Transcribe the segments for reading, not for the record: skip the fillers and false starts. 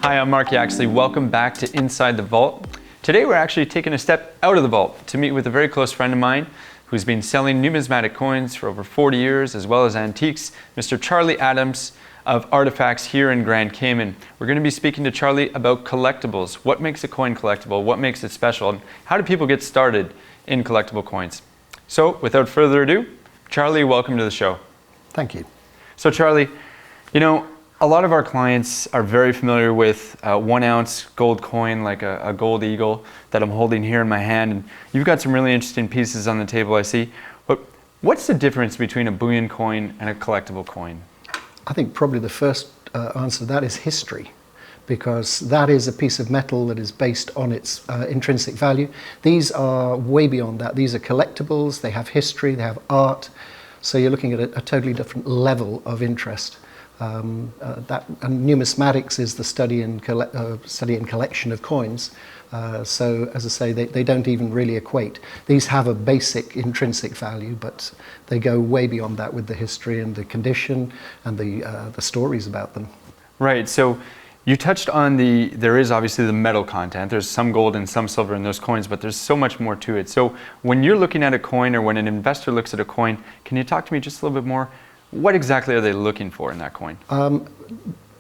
Hi, I'm Mark Yaxley. Welcome back to Inside the Vault. Today we're actually taking a step out of the vault to meet with a very close friend of mine who's been selling numismatic coins for over 40 years as well as antiques, Mr. Charlie Adams of Artifacts here in Grand Cayman. We're going to be speaking to Charlie about collectibles. What makes a coin collectible? What makes it special? And how do people get started in collectible coins? So without further ado, Charlie, welcome to the show. Thank you. So Charlie, you know, a lot of our clients are very familiar with a 1 ounce gold coin like a gold eagle that I'm holding here in my hand. And you've got some really interesting pieces on the table, I see. But what's the difference between a bullion coin and a collectible coin? I think probably the first answer to that is history, because that is a piece of metal that is based on its intrinsic value. These are way beyond that. These are collectibles, they have history, they have art. So you're looking at a totally different level of interest. And numismatics is the study and collection of coins. So, as I say, they don't even really equate. These have a basic intrinsic value, but they go way beyond that with the history and the condition and the stories about them. Right. So you touched on there is obviously the metal content. There's some gold and some silver in those coins, but there's so much more to it. So when you're looking at a coin, or when an investor looks at a coin, can you talk to me just a little bit more? What exactly are they looking for in that coin?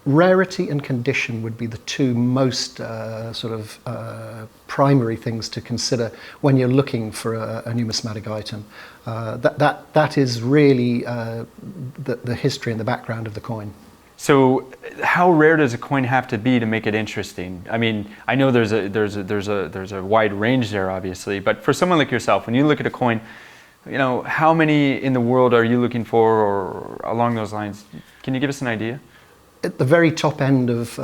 Rarity and condition would be the two most primary things to consider when you're looking for a numismatic item. That is really the history and the background of the coin. So how rare does a coin have to be to make it interesting? I mean, I know there's a wide range there, obviously, but for someone like yourself, when you look at a coin, you know, how many in the world are you looking for, or along those lines? Can you give us an idea? At the very top end of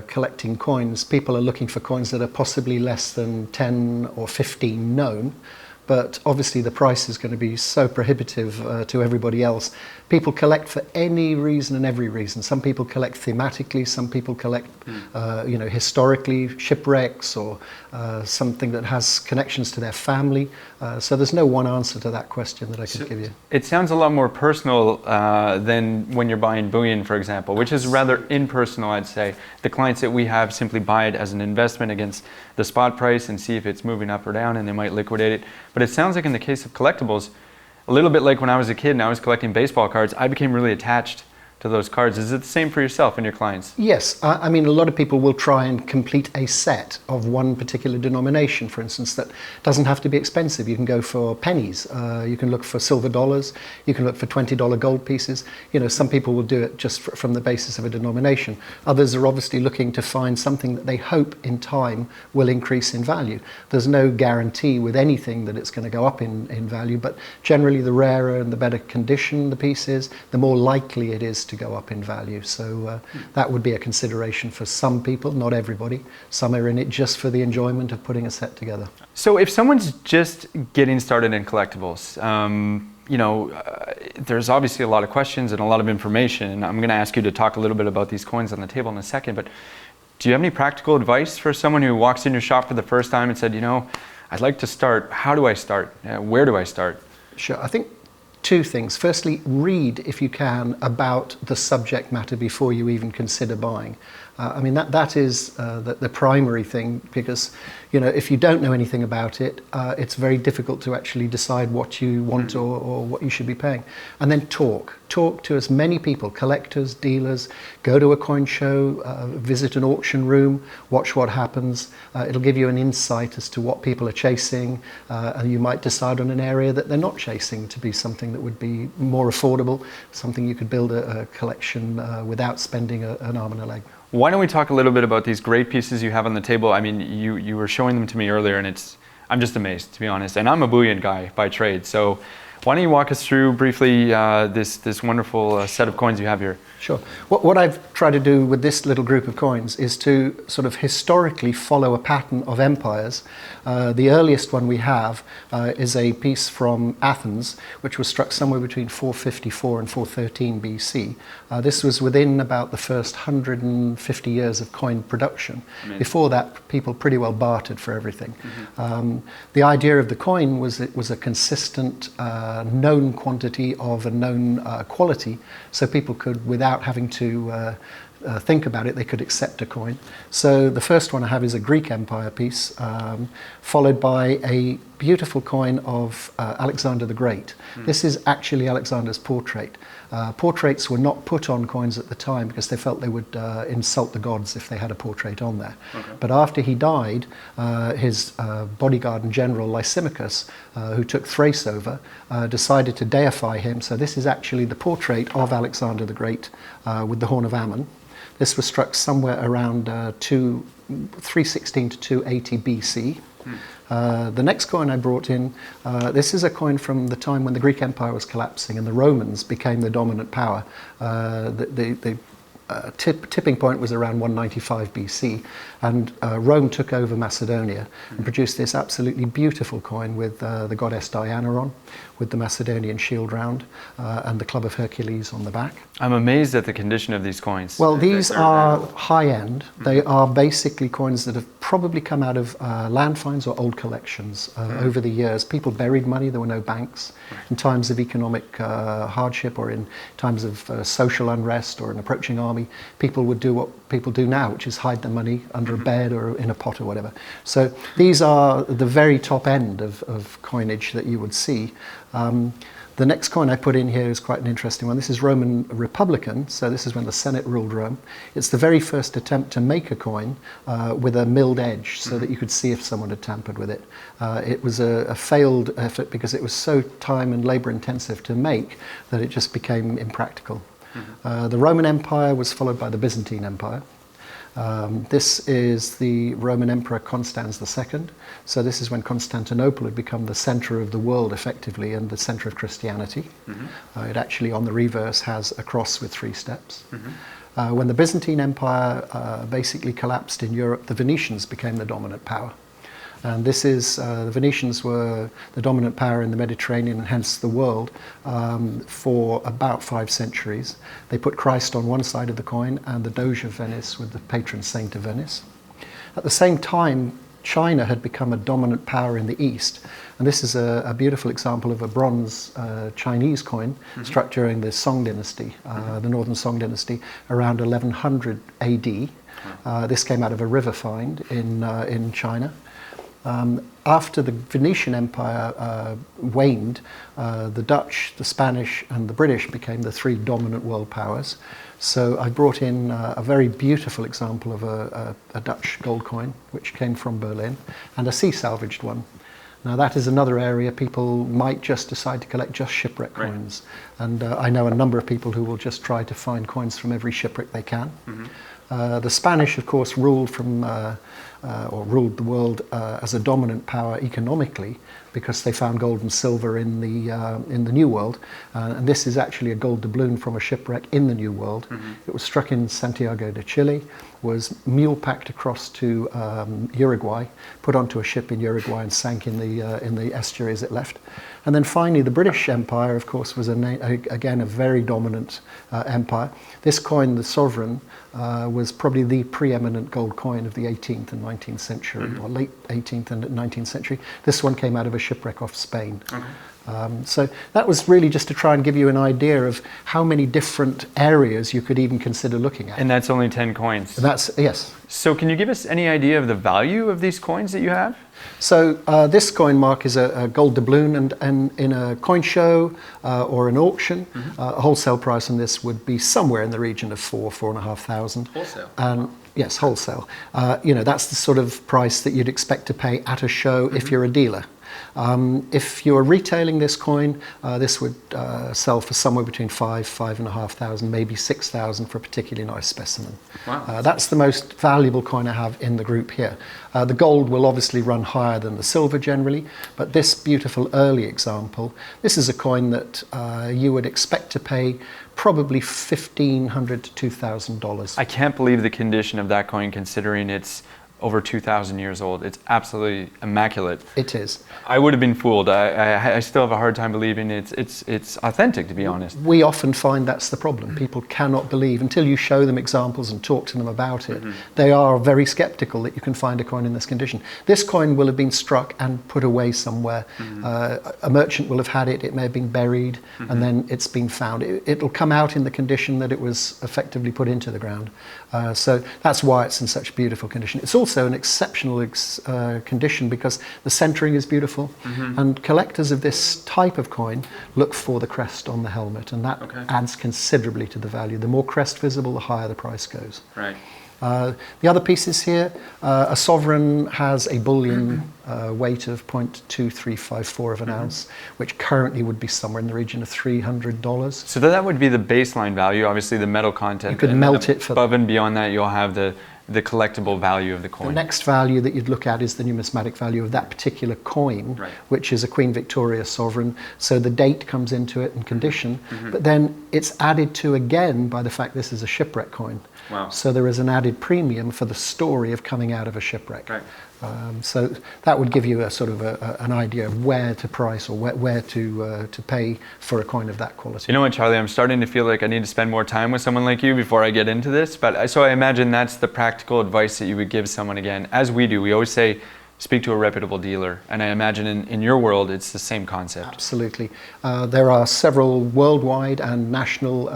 collecting coins, people are looking for coins that are possibly less than 10 or 15 known, but obviously the price is going to be so prohibitive to everybody else. People collect for any reason and every reason. Some people collect thematically, some people collect historically, shipwrecks, or something that has connections to their family. So there's no one answer to that question that I could give you. It sounds a lot more personal than when you're buying bullion, for example, which is rather impersonal, I'd say. The clients that we have simply buy it as an investment against the spot price and see if it's moving up or down, and they might liquidate it. But it sounds like in the case of collectibles, a little bit like when I was a kid and I was collecting baseball cards, I became really attached to those cards. Is it the same for yourself and your clients? Yes. I mean, a lot of people will try and complete a set of one particular denomination, for instance, that doesn't have to be expensive. You can go for pennies. You can look for silver dollars. You can look for $20 gold pieces. You know, some people will do it just from the basis of a denomination. Others are obviously looking to find something that they hope in time will increase in value. There's no guarantee with anything that it's going to go up in value, but generally the rarer and the better condition the piece is, the more likely it is to go up in value. So that would be a consideration for some people, not everybody. Some are in it just for the enjoyment of putting a set together. So if someone's just getting started in collectibles, there's obviously a lot of questions and a lot of information, and I'm going to ask you to talk a little bit about these coins on the table in a second, but do you have any practical advice for someone who walks in your shop for the first time and said, you know, I'd like to start. How do I start? Where do I start? Sure. I think two things. Firstly, read, if you can, about the subject matter before you even consider buying. I mean, that is the primary thing, because, you know, if you don't know anything about it, it's very difficult to actually decide what you want or what you should be paying. And then talk to as many people, collectors, dealers, go to a coin show, visit an auction room, watch what happens. It'll give you an insight as to what people are chasing, and you might decide on an area that they're not chasing to be something that would be more affordable, something you could build a collection without spending an arm and a leg. Why don't we talk a little bit about these great pieces you have on the table? I mean, you were showing them to me earlier, and I'm just amazed, to be honest. And I'm a bullion guy by trade, so why don't you walk us through briefly this wonderful set of coins you have here? Sure. What I've tried to do with this little group of coins is to sort of historically follow a pattern of empires. The earliest one we have is a piece from Athens, which was struck somewhere between 454 and 413 BC. This was within about the first 150 years of coin production. Amazing. Before that, people pretty well bartered for everything. Mm-hmm. The idea of the coin was it was a consistent, known quantity of a known quality, so people could, without having to think about it, they could accept a coin. So the first one I have is a Greek Empire piece, followed by a beautiful coin of Alexander the Great. This is actually Alexander's portrait. Portraits were not put on coins at the time because they felt they would insult the gods if they had a portrait on there. But after he died, his bodyguard and general Lysimachus, who took Thrace over, decided to deify him. So this is actually the portrait of Alexander the Great with the horn of Ammon. This was struck somewhere around 316 to 280 BC. The next coin I brought in, this is a coin from the time when the Greek Empire was collapsing and the Romans became the dominant power. The tipping point was around 195 BC, and Rome took over Macedonia and produced this absolutely beautiful coin with the goddess Diana on, with the Macedonian shield round and the club of Hercules on the back. I'm amazed at the condition of these coins. Well, these are high-end. They are basically coins that have probably come out of land finds or old collections over the years. People buried money, there were no banks. In times of economic hardship or in times of social unrest or an approaching army, people would do what people do now, which is hide their money under a bed or in a pot or whatever. So these are the very top end of coinage that you would see. The next coin I put in here is quite an interesting one. This is Roman Republican, so this is when the Senate ruled Rome. It's the very first attempt to make a coin with a milled edge so that you could see if someone had tampered with it. It was a failed effort because it was so time and labor intensive to make that it just became impractical. The Roman Empire was followed by the Byzantine Empire. This is the Roman Emperor Constans II. So this is when Constantinople had become the center of the world effectively and the center of Christianity. It actually on the reverse has a cross with 3 steps. When the Byzantine Empire basically collapsed in Europe, the Venetians became the dominant power. And this is, the Venetians were the dominant power in the Mediterranean and hence the world for about 5 centuries. They put Christ on one side of the coin and the Doge of Venice with the patron saint of Venice. At the same time, China had become a dominant power in the East. And this is a beautiful example of a bronze Chinese coin struck during the Song dynasty, the Northern Song dynasty, around 1100 AD. This came out of a river find in China. After the Venetian Empire waned, the Dutch, the Spanish and the British became the 3 dominant world powers. So I brought in a very beautiful example of a Dutch gold coin, which came from Berlin, and a sea salvaged one. Now that is another area people might just decide to collect just shipwreck coins. And I know a number of people who will just try to find coins from every shipwreck they can. The Spanish, of course, ruled ruled the world as a dominant power economically because they found gold and silver in the New World, and this is actually a gold doubloon from a shipwreck in the New World. It was struck in Santiago de Chile, was mule packed across to Uruguay, put onto a ship in Uruguay, and sank in the estuary as it left. And then finally, the British Empire, of course, was again a very dominant empire. This coin, the sovereign, was probably the preeminent gold coin of the 18th and 19th century, or late 18th and 19th century. This one came out of a shipwreck off Spain. So that was really just to try and give you an idea of how many different areas you could even consider looking at. And that's only 10 coins? That's, yes. So can you give us any idea of the value of these coins that you have? So this coin, Mark, is a gold doubloon, and in a coin show or an auction, a wholesale price on this would be somewhere in the region of $4,500. Wholesale? Yes, wholesale. That's the sort of price that you'd expect to pay at a show if you're a dealer. If you're retailing this coin, this would sell for somewhere between $5,500, maybe $6,000 for a particularly nice specimen. Wow. That's the most valuable coin I have in the group here. The gold will obviously run higher than the silver generally, but this beautiful early example, this is a coin that you would expect to pay probably $1,500 to $2,000. I can't believe the condition of that coin considering it's over 2,000 years old. It's absolutely immaculate. It is. I would have been fooled. I still have a hard time believing it's authentic, to be honest. We often find that's the problem. People cannot believe until you show them examples and talk to them about it. They are very skeptical that you can find a coin in this condition. This coin will have been struck and put away somewhere. A merchant will have had it. It may have been buried, and then it's been found. It'll come out in the condition that it was effectively put into the ground. So that's why it's in such beautiful condition. It's also an exceptional condition because the centering is beautiful, and collectors of this type of coin look for the crest on the helmet, and that adds considerably to the value. The more crest visible, the higher the price goes. Right. The other pieces here, a sovereign has a bullion weight of 0.2354 of an ounce, which currently would be somewhere in the region of $300. So that would be the baseline value, obviously the metal content. You could melt it for above and beyond that, you'll have the collectible value of the coin. The next value that you'd look at is the numismatic value of that particular coin, which is a Queen Victoria sovereign. So the date comes into it and condition, but then it's added to again by the fact this is a shipwreck coin. Wow. So there is an added premium for the story of coming out of a shipwreck. Right. So that would give you a sort of an idea of where to price or where to pay for a coin of that quality. You know what, Charlie? I'm starting to feel like I need to spend more time with someone like you before I get into this. But so I imagine that's the practical advice that you would give someone again, as we do. We always say, speak to a reputable dealer. And I imagine in your world, it's the same concept. Absolutely. There are several worldwide and national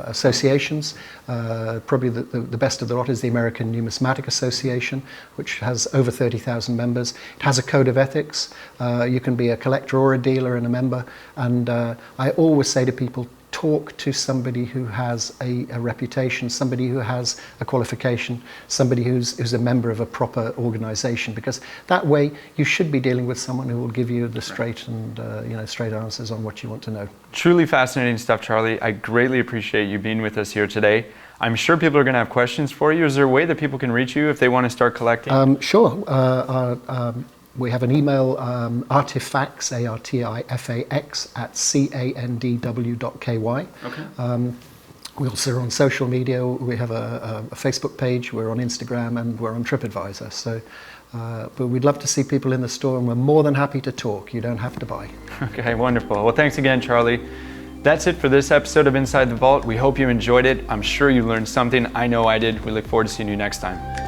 associations. Probably the best of the lot is the American Numismatic Association, which has over 30,000 members. It has a code of ethics. You can be a collector or a dealer and a member. And I always say to people, talk to somebody who has a reputation, somebody who has a qualification, somebody who's a member of a proper organization, because that way you should be dealing with someone who will give you the straight and straight answers on what you want to know. Truly fascinating stuff, Charlie. I greatly appreciate you being with us here today. I'm sure people are going to have questions for you. Is there a way that people can reach you if they want to start collecting? Sure. We have an email, artifacts, ARTIFAX, @candw.ky. Okay. We also are on social media. We have a Facebook page. We're on Instagram and we're on TripAdvisor. So, but we'd love to see people in the store, and we're more than happy to talk. You don't have to buy. Okay, wonderful. Well, thanks again, Charlie. That's it for this episode of Inside the Vault. We hope you enjoyed it. I'm sure you learned something. I know I did. We look forward to seeing you next time.